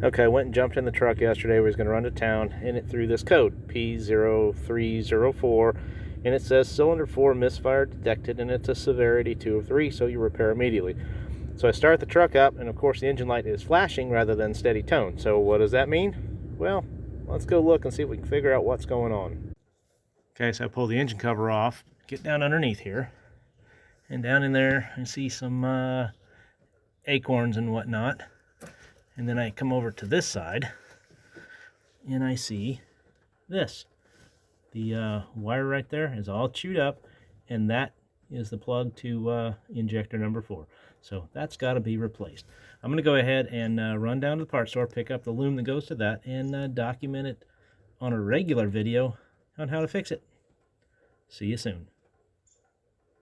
Okay, I went and jumped in the truck yesterday. We was going to run to town, and it threw this code, P0304, and it says cylinder 4 misfire detected, and it's a severity 2 of 3, so you repair immediately. So I start the truck up, and of course the engine light is flashing rather than steady tone. So what does that mean? Well, let's go look and see if we can figure out what's going on. Okay, so I pull the engine cover off, get down underneath here, and down in there I see some acorns and whatnot. And then I come over to this side, and I see this. The wire right there is all chewed up, and that is the plug to injector number 4. So that's got to be replaced. I'm going to go ahead and run down to the parts store, pick up the loom that goes to that, and document it on a regular video on how to fix it. See you soon.